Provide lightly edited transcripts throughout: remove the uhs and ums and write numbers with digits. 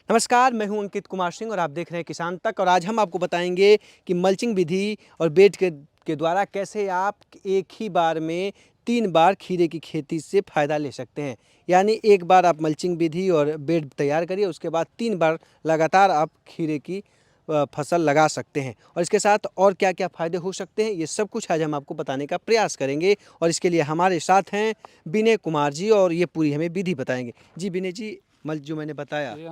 नमस्कार, मैं हूं अंकित कुमार सिंह और आप देख रहे हैं किसान तक। और आज हम आपको बताएंगे कि मल्चिंग विधि और बेड के द्वारा कैसे आप एक ही बार में 3 बार खीरे की खेती से फ़ायदा ले सकते हैं। यानी एक बार आप मल्चिंग विधि और बेड तैयार करिए, उसके बाद 3 बार लगातार आप खीरे की फसल लगा सकते हैं। और इसके साथ और क्या क्या फ़ायदे हो सकते हैं, ये सब कुछ आज हम आपको बताने का प्रयास करेंगे। और इसके लिए हमारे साथ हैं विनय कुमार जी और ये पूरी हमें विधि बताएंगे। जी विनय जी, जो मैंने बताया ये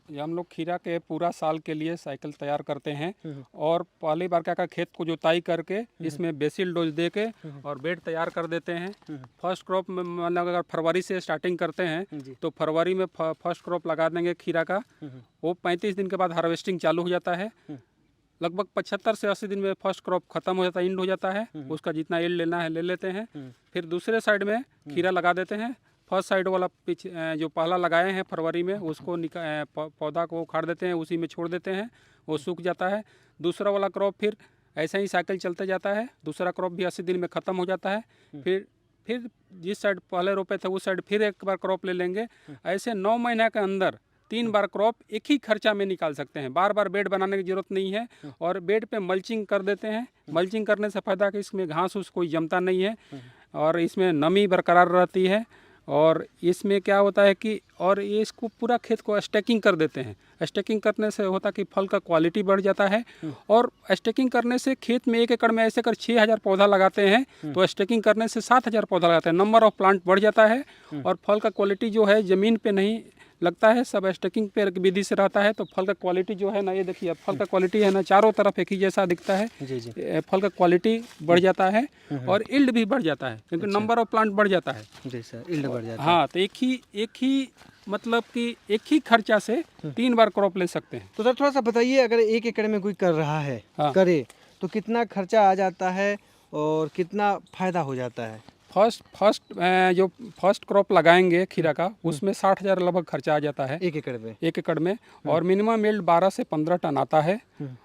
हम लोग खीरा के पूरा साल के लिए साइकिल तैयार करते हैं। हम्म, और पहली बार क्या खेत को जुताई करके हम्म, इसमें बेसिल डोज दे के और बेड तैयार कर देते हैं। फर्स्ट क्रॉप में मतलब अगर फरवरी से स्टार्टिंग करते हैं जी, तो फरवरी में फर्स्ट क्रॉप लगा देंगे खीरा का। वो 35 दिन के बाद हार्वेस्टिंग चालू हो जाता है। लगभग 75 से 80 दिन में फर्स्ट क्रॉप खत्म हो जाता है, इंड हो जाता है। उसका जितना एल्ड लेना है ले लेते हैं। फिर दूसरे साइड में खीरा लगा देते हैं। फर्स्ट साइड वाला जो पहला लगाए हैं फरवरी में उसको पौधा को उखाड़ देते हैं, उसी में छोड़ देते हैं, वो सूख जाता है। दूसरा वाला क्रॉप फिर ऐसा ही साइकिल चलते जाता है। दूसरा क्रॉप भी 80 दिन में ख़त्म हो जाता है। फिर जिस साइड पहले रोपे थे उस साइड फिर एक बार क्रॉप ले लेंगे। ऐसे 9 महीने के अंदर 3 बार क्रॉप एक ही खर्चा में निकाल सकते हैं। बार बार बेड बनाने की ज़रूरत नहीं है। और बेड पे मल्चिंग कर देते हैं। मल्चिंग करने से फ़ायदा कि इसमें घास उस कोई जमता नहीं है और इसमें नमी बरकरार रहती है। और इसमें क्या होता है कि और ये इसको पूरा खेत को स्टैकिंग कर देते हैं। स्टैकिंग करने से होता है कि फल का क्वालिटी बढ़ जाता है। और स्टैकिंग करने से खेत में 1 एकड़ में ऐसे कर 6000 पौधा लगाते हैं तो स्टैकिंग करने से 7000 पौधा लगाते हैं। नंबर ऑफ प्लांट बढ़ जाता है और फल का क्वालिटी जो है ज़मीन पे नहीं लगता है, सब स्टैकिंग पे विधि से रहता है। तो फल का क्वालिटी जो है ना, ये देखिए फल का क्वालिटी है ना, चारों तरफ एक ही जैसा दिखता है। जी, जी। फल का क्वालिटी बढ़ जाता है और यील्ड भी बढ़ जाता है क्योंकि नंबर ऑफ प्लांट बढ़ जाता है। जी सर, यील्ड बढ़ जाता है। हाँ, तो एक ही मतलब कि एक ही खर्चा से 3 बार क्रॉप ले सकते हैं। तो सर थोड़ा सा बताइए, अगर 1 एकड़ में कोई कर रहा है, हाँ। करे तो कितना खर्चा आ जाता है और कितना फायदा हो जाता है? जो फर्स्ट क्रॉप लगाएंगे खीरा का उसमें 60,000 लगभग खर्चा आ जाता है 1 एकड़ में। 1 एकड़ में। और मिनिमम यील्ड 12 से 15 टन आता है।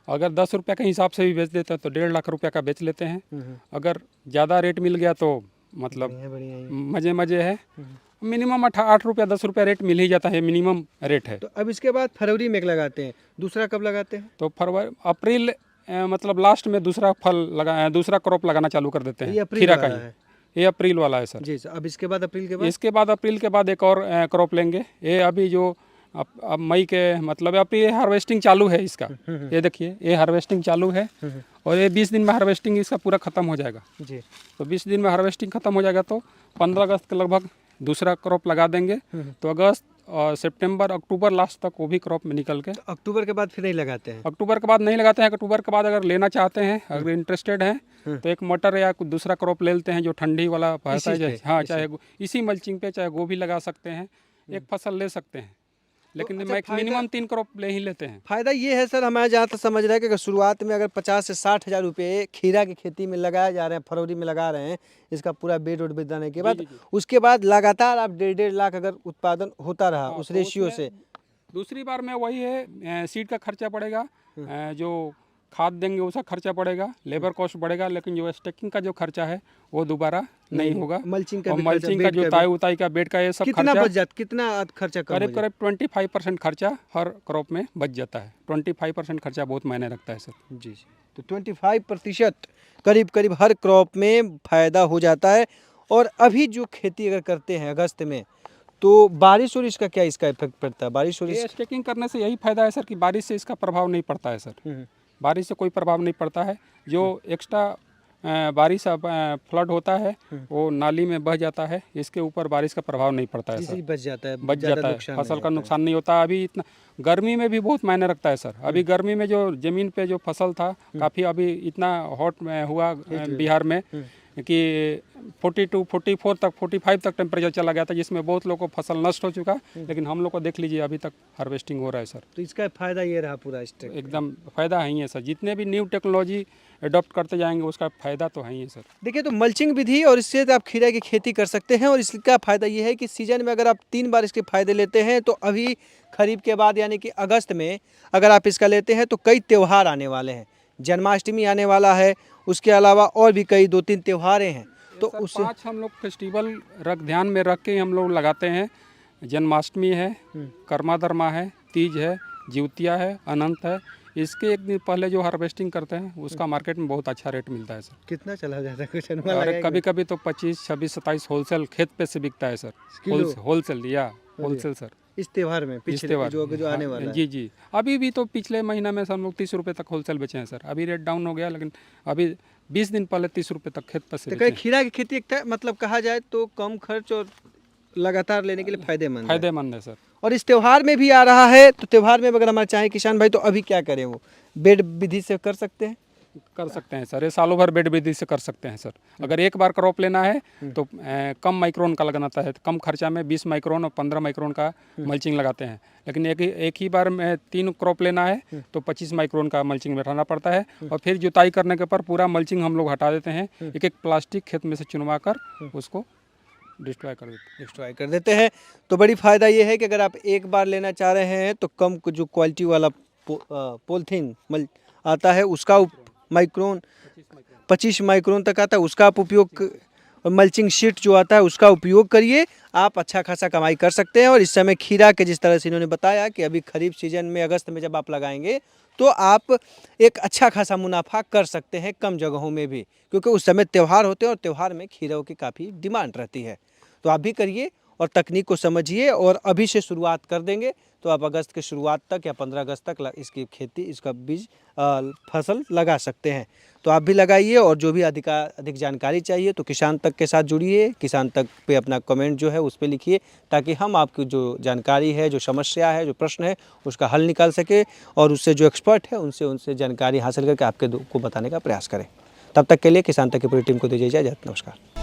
अगर 10 रुपये के हिसाब से भी बेच देते हैं तो 1.5 लाख रुपये का बेच लेते हैं। अगर ज़्यादा रेट मिल गया तो मतलब बढ़िया मज़े है। मिनिमम 8 रुपया 10 रुपया रेट मिल ही जाता है, मिनिमम रेट है। तो अब इसके बाद फरवरी में एक लगाते हैं, दूसरा कब लगाते हैं? तो फरवरी अप्रैल मतलब लास्ट में दूसरा क्रॉप लगाना चालू कर देते ये हैं अप्रैल खीरा वाला का ही। है? ये अप्रैल वाला है सर। जी सर। अब इसके बाद अप्रैल के बाद? अप्रैल के बाद एक और क्रॉप लेंगे। ये अभी जो अब मई के मतलब अप्रैल हार्वेस्टिंग चालू है इसका। ये देखिए ये हार्वेस्टिंग चालू है और ये 20 दिन में हार्वेस्टिंग इसका पूरा ख़त्म हो जाएगा। जी। तो 20 दिन में हार्वेस्टिंग ख़त्म हो जाएगा तो 15 अगस्त के लगभग दूसरा क्रॉप लगा देंगे। तो अगस्त और सितंबर अक्टूबर लास्ट तक वो भी क्रॉप में निकल के। तो अक्टूबर के बाद फिर नहीं लगाते हैं? अक्टूबर के बाद नहीं लगाते हैं। अक्टूबर के बाद अगर लेना चाहते हैं, अगर इंटरेस्टेड हैं तो एक मटर या कुछ दूसरा क्रॉप ले लेते हैं जो ठंडी वाला फैसा है। हाँ, चाहे इसी मल्चिंग पे चाहे गोभी लगा सकते हैं, एक फसल ले सकते हैं। लेकिन मिनिमम 3 क्रॉप ले ही लेते हैं। फायदा ये है सर, हमारे जहाँ तक समझ रहा है कि अगर शुरुआत में अगर 50 से 60 हज़ार रुपये खीरा की खेती में लगाए जा रहे हैं, फरवरी में लगा रहे हैं इसका पूरा बेड उड बनाने के बाद, उसके बाद लगातार आप 1.5 लाख अगर उत्पादन होता रहा उस रेशियो से। दूसरी बार में वही है, सीड का खर्चा पड़ेगा, जो खाद देंगे उसका खर्चा पड़ेगा, लेबर कॉस्ट बढ़ेगा, लेकिन जो स्टैकिंग का जो खर्चा है वो दोबारा नहीं होगा। मल्चिंग का जो उताई का बेड का ये सब कितना बच जाता, कितना खर्चा कम? करीब 25% खर्चा हर क्रॉप में बच जाता है। 25% खर्चा बहुत मायने रखता है सर। जी। तो 25% करीब हर क्रॉप में फ़ायदा हो जाता है। और अभी जो खेती अगर करते हैं अगस्त में, तो बारिश और इसका क्या इसका इफेक्ट पड़ता है? बारिश और स्टैकिंग करने से यही फायदा है सर कि बारिश से इसका प्रभाव नहीं पड़ता है सर। बारिश से कोई प्रभाव नहीं पड़ता है। जो एक्स्ट्रा बारिश फ्लड होता है वो नाली में बह जाता है, इसके ऊपर बारिश का प्रभाव नहीं पड़ता है सर। बच जाता है, फसल का नुकसान नहीं होता। अभी इतना गर्मी में भी बहुत मायने रखता है सर। अभी गर्मी में जो ज़मीन पे जो फसल था काफ़ी अभी इतना हॉट हुआ बिहार में कि 42, 44 तक 45 तक टेम्परेचर चला गया था, जिसमें बहुत लोगों को फसल नष्ट हो चुका। लेकिन हम लोग को देख लीजिए अभी तक हार्वेस्टिंग हो रहा है सर। तो इसका फ़ायदा ये रहा पूरा एकदम फ़ायदा है ही है सर। जितने भी न्यू टेक्नोलॉजी अडॉप्ट करते जाएंगे उसका फ़ायदा तो है ही है सर। देखिए, तो मल्चिंग विधि और इससे आप खीरा की खेती कर सकते हैं। और इसका फ़ायदा ये है कि सीजन में अगर आप 3 बार इसके फ़ायदे लेते हैं, तो अभी खरीफ के बाद यानी कि अगस्त में अगर आप इसका लेते हैं तो कई त्यौहार आने वाले हैं। जन्माष्टमी आने वाला है, उसके अलावा और भी कई 2-3 त्यौहारें हैं। तो उससे 5 हम लोग फेस्टिवल ध्यान में रख के हम लोग लगाते हैं। जन्माष्टमी है, कर्मा दरमा है, तीज है, जिउतिया है, अनंत है, इसके एक दिन पहले जो हार्वेस्टिंग करते हैं उसका मार्केट में बहुत अच्छा रेट मिलता है सर। कितना चला जाता है, कुछ अनुमान अरे लगाएंगे? कभी कभी तो 25, 26, 27 होलसेल खेत पे से बिकता है सर। किलो? होलसेल या होलसेल सर। इस त्योहार में इस पिछले त्योहार जो आने वाला है। जी जी, अभी भी तो पिछले महीना में हम लोग 30 रुपये तक होलसेल बेचे हैं सर। अभी रेट डाउन हो गया, लेकिन अभी 20 दिन पहले 30 रुपये तक खेत पर से तो बेचे कहीं खीरा की खेती मतलब कहा जाए तो कम खर्च और लगातार लेने के लिए फायदेमंद है। फायदेमंद है सर। और इस त्योहार में भी आ रहा है, तो त्योहार में अगर हमारे चाहे किसान भाई तो अभी क्या करें, वो बेड विधि से कर सकते हैं? कर सकते हैं सर, ये सालों भर बेड विधि से कर सकते हैं सर। अगर एक बार क्रॉप लेना है तो कम माइक्रोन का लगाता है, तो कम खर्चा में 20 माइक्रोन और 15 माइक्रोन का मल्चिंग लगाते हैं। लेकिन एक ही बार में 3 क्रॉप लेना है तो 25 माइक्रोन का मल्चिंग बैठाना पड़ता है। और फिर जुताई करने के पर पूरा मल्चिंग हम लोग हटा देते हैं, एक एक प्लास्टिक खेत में से चुनवा कर उसको डिस्ट्रॉय कर देते हैं। तो बड़ी फ़ायदा ये है कि अगर आप एक बार लेना चाह रहे हैं तो कम जो क्वालिटी वाला पॉलीथीन आता है उसका माइक्रोन 25 माइक्रोन तक आता है, उसका आप उपयोग, और मल्चिंग शीट जो आता है उसका उपयोग करिए, आप अच्छा खासा कमाई कर सकते हैं। और इस समय खीरा के जिस तरह से इन्होंने बताया कि अभी खरीफ सीजन में अगस्त में जब आप लगाएंगे तो आप एक अच्छा खासा मुनाफा कर सकते हैं कम जगहों में भी, क्योंकि उस समय त्यौहार होते हैं और त्यौहार में खीरों की काफ़ी डिमांड रहती है। तो आप भी करिए और तकनीक को समझिए, और अभी से शुरुआत कर देंगे तो आप अगस्त के शुरुआत तक या 15 अगस्त तक इसकी खेती, इसका बीज फसल लगा सकते हैं। तो आप भी लगाइए, और जो भी अधिक जानकारी चाहिए तो किसान तक के साथ जुड़िए, किसान तक पे अपना कमेंट जो है उस पर लिखिए, ताकि हम आपकी जो जानकारी है, जो समस्या है, जो प्रश्न है, उसका हल निकाल सके, और उससे जो एक्सपर्ट है उनसे जानकारी हासिल करके आपके को बताने का प्रयास करें। तब तक के लिए किसान तक की पूरी टीम को दीजिए इजाज़त। नमस्कार।